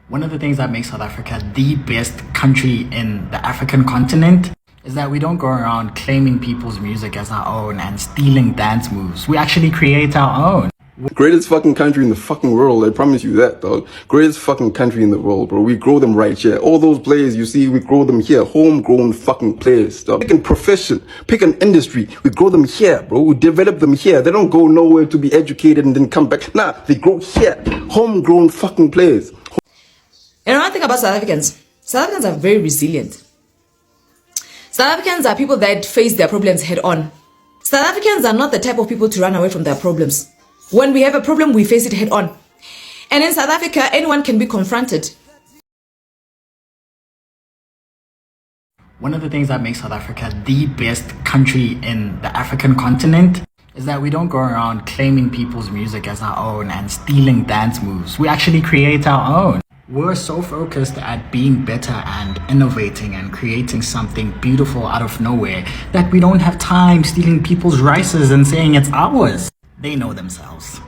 One of the things that makes South Africa the best country in the African continent is that we don't go around claiming people's music as our own and stealing dance moves. We actually create our own. Greatest fucking country in the fucking world, I promise you that, dog. Greatest fucking country in the world, bro. We grow them right here. All those players you see, we grow them here. Homegrown fucking players, dog. Pick a profession, pick an industry. We grow them here, bro. We develop them here. They don't go nowhere to be educated and then come back. Nah, they grow here. Homegrown fucking players. And one thing about South Africans are very resilient. South Africans are people that face their problems head on. South Africans are not the type of people to run away from their problems. When we have a problem, we face it head on. And in South Africa, anyone can be confronted. One of the things that makes South Africa the best country in the African continent is that we don't go around claiming people's music as our own and stealing dance moves. We actually create our own. We're so focused at being better and innovating and creating something beautiful out of nowhere that we don't have time stealing people's rices and saying it's ours. They know themselves.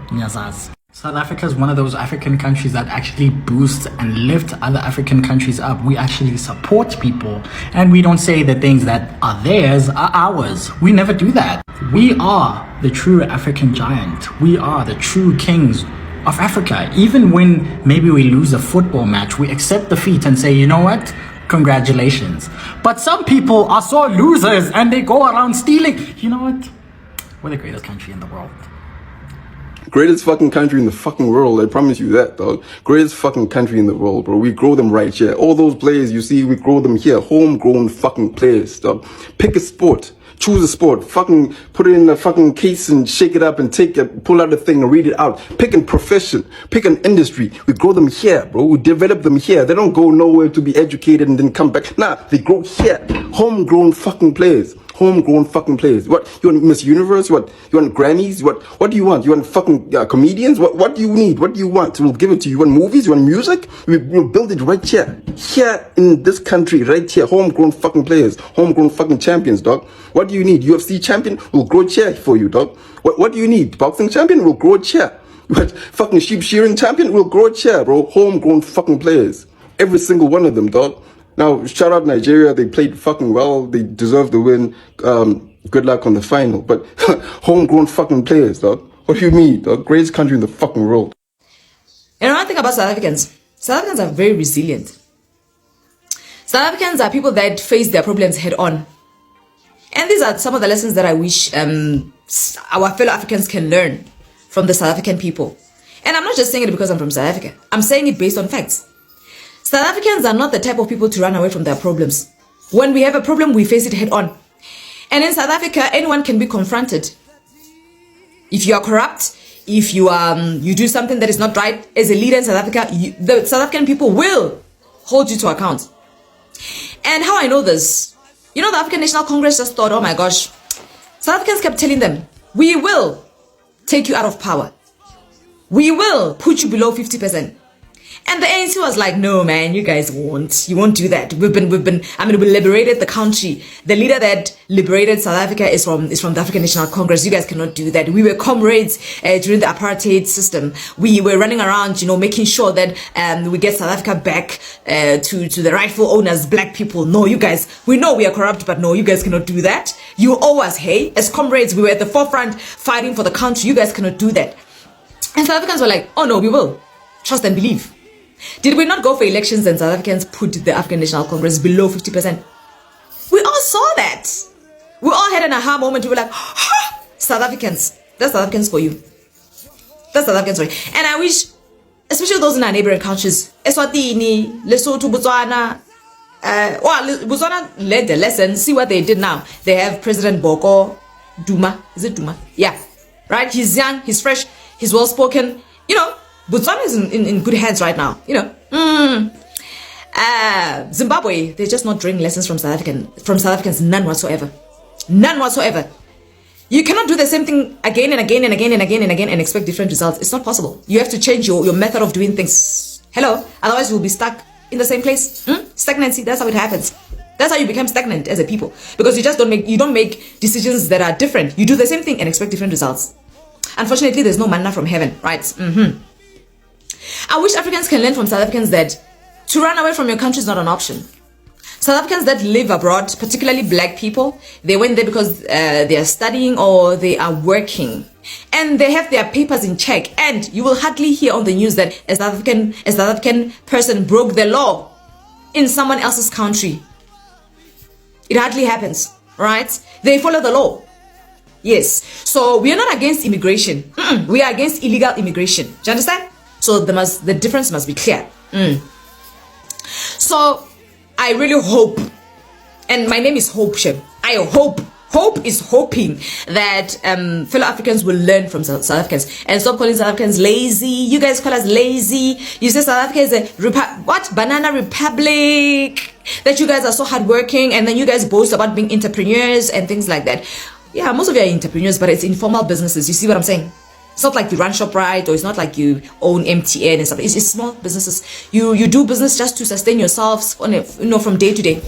South Africa is one of those African countries that actually boosts and lifts other African countries up. We actually support people and we don't say the things that are theirs are ours. We never do that. We are the true African giant. We are the true kings of Africa. Even when maybe we lose a football match, we accept defeat and say, you know what? Congratulations. But some people are so losers and they go around stealing. You know what? We're the greatest country in the world. Greatest fucking country in the fucking world, I promise you that, dog. Greatest fucking country in the world, bro. We grow them right here. All those players you see, we grow them here. Homegrown fucking players, dog. Pick a sport. Choose a sport. Fucking put it in a fucking case and shake it up and pull out the thing and read it out. Pick a profession. Pick an industry. We grow them here, bro. We develop them here. They don't go nowhere to be educated and then come back. Nah, they grow here. Homegrown fucking players. Homegrown fucking players. What, you want Miss Universe? What, you want Grammys? What do you want? You want fucking comedians? What do you need? What do you want? We'll give it to you. You want movies? You want music? We'll build it right here. Here in this country, right here. Homegrown fucking players. Homegrown fucking champions, dog. What do you need? UFC champion? We'll grow a chair for you, dog. What do you need? Boxing champion? We'll grow a chair. What, fucking sheep shearing champion? We'll grow a chair, bro. Homegrown fucking players. Every single one of them, dog. Now, shout out Nigeria. They played fucking well. They deserve the win. Good luck on the final. But homegrown fucking players, dog. What do you mean, dog? Greatest country in the fucking world. And one thing about South Africans are very resilient. South Africans are people that face their problems head on. And these are some of the lessons that I wish our fellow Africans can learn from the South African people. And I'm not just saying it because I'm from South Africa. I'm saying it based on facts. South Africans are not the type of people to run away from their problems. When we have a problem, we face it head on. And in South Africa, anyone can be confronted. If you are corrupt, if you do something that is not right as a leader in South Africa, the South African people will hold you to account. And how I know this, the African National Congress just thought, oh my gosh, South Africans kept telling them, we will take you out of power. We will put you below 50%. And the ANC was like, no, man, you guys won't. You won't do that. We liberated the country. The leader that liberated South Africa is from the African National Congress. You guys cannot do that. We were comrades during the apartheid system. We were running around, making sure that we get South Africa back to the rightful owners, black people. No, you guys, we know we are corrupt, but no, you guys cannot do that. You owe us, hey? As comrades, we were at the forefront fighting for the country. You guys cannot do that. And South Africans were like, oh no, we will. Trust and believe. Did we not go for elections and South Africans put the African National Congress below 50%? We all saw that. We all had an aha moment. We were like, oh, South Africans. That's South Africans for you. That's South Africans for you. And I wish, especially those in our neighboring countries, Eswatini, Lesotho, Botswana, Botswana learned the lesson. See what they did now. They have President Boko Duma. Is it Duma? Yeah. Right? He's young, he's fresh, he's well-spoken. Botswana is in good hands right now. Zimbabwe, they're just not drawing lessons from South Africans, none whatsoever. None whatsoever. You cannot do the same thing again and again and again and again and again and expect different results. It's not possible. You have to change your method of doing things. Hello? Otherwise you'll be stuck in the same place. Stagnancy, that's how it happens. That's how you become stagnant as a people. Because you don't make decisions that are different. You do the same thing and expect different results. Unfortunately, there's no manna from heaven, right? I wish Africans can learn from South Africans that to run away from your country is not an option. South Africans that live abroad, particularly black people, they went there because they are studying or they are working. And they have their papers in check. And you will hardly hear on the news that a South African person broke the law in someone else's country. It hardly happens, right? They follow the law. Yes. So we are not against immigration. We are against illegal immigration. Do you understand? So the difference must be clear. So I really hope, and my name is Hope Shem. I hope is hoping that fellow Africans will learn from South Africans and stop calling South Africans lazy. You guys call us lazy. You say South Africa is a banana republic, that you guys are so hardworking, and then you guys boast about being entrepreneurs and things like that. Yeah, most of you are entrepreneurs, but it's informal businesses. You see what I'm saying? It's not like you run ShopRite, or it's not like you own MTN and stuff. It's small businesses. You do business just to sustain yourselves on from day to day.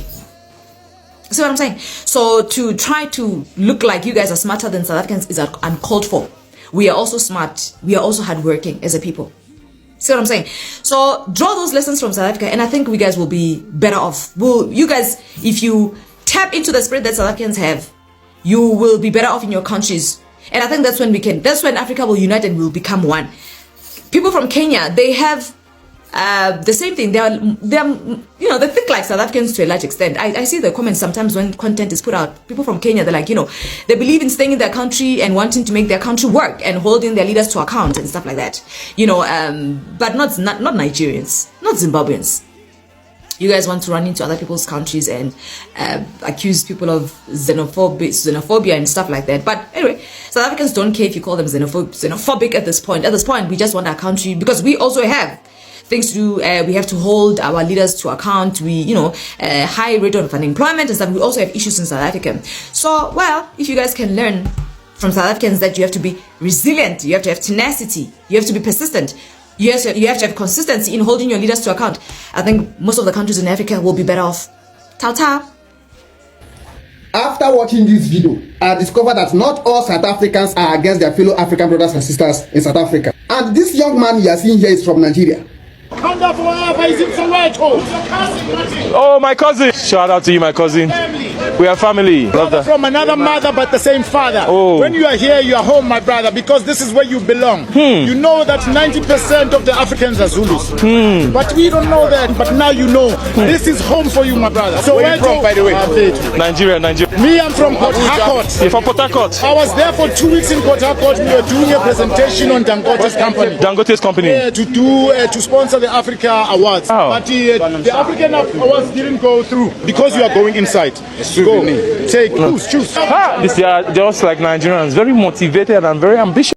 See what I'm saying? So to try to look like you guys are smarter than South Africans is uncalled for. We are also smart. We are also hardworking as a people. See what I'm saying? So draw those lessons from South Africa, and I think we guys will be better off. You guys, if you tap into the spirit that South Africans have, you will be better off in your countries. And I think that's when Africa will unite and will become one. People from Kenya, they have the same thing. They think like South Africans to a large extent. I see the comments sometimes when content is put out. People from Kenya, they're like, they believe in staying in their country and wanting to make their country work and holding their leaders to account and stuff like that. But not Nigerians, not Zimbabweans. You guys want to run into other people's countries and accuse people of xenophobia and stuff like that. But anyway, South Africans don't care if you call them xenophobic at this point. At this point, we just want our country, because we also have things to do. We have to hold our leaders to account. We, high rate of unemployment and stuff. We also have issues in South Africa. So, well, if you guys can learn from South Africans that you have to be resilient, you have to have tenacity, you have to be persistent, you have to have consistency in holding your leaders to account, I think most of the countries in Africa will be better off. Ta-ta. After watching this video, I discovered that not all South Africans are against their fellow African brothers and sisters in South Africa. And this young man you are seeing here is from Nigeria. Oh, my cousin. Shout out to you, my cousin. We are family. Love that. From another mother but the same father. Oh. When you are here, you are home, my brother, because this is where you belong. You know that 90% of the Africans are Zulus. But we don't know that. But now you know. This is home for you, my brother. So where are you from, by the way? Nigeria. Me, I'm from Port Harcourt. You're from Port Harcourt? I was there for 2 weeks in Port Harcourt. We were doing a presentation on Dangote's company. Dangote's company? Yeah, to sponsor the Africa Awards. Oh. But the African Awards didn't go through because you are going inside. Go. Take, choose. They are just like Nigerians, very motivated and very ambitious.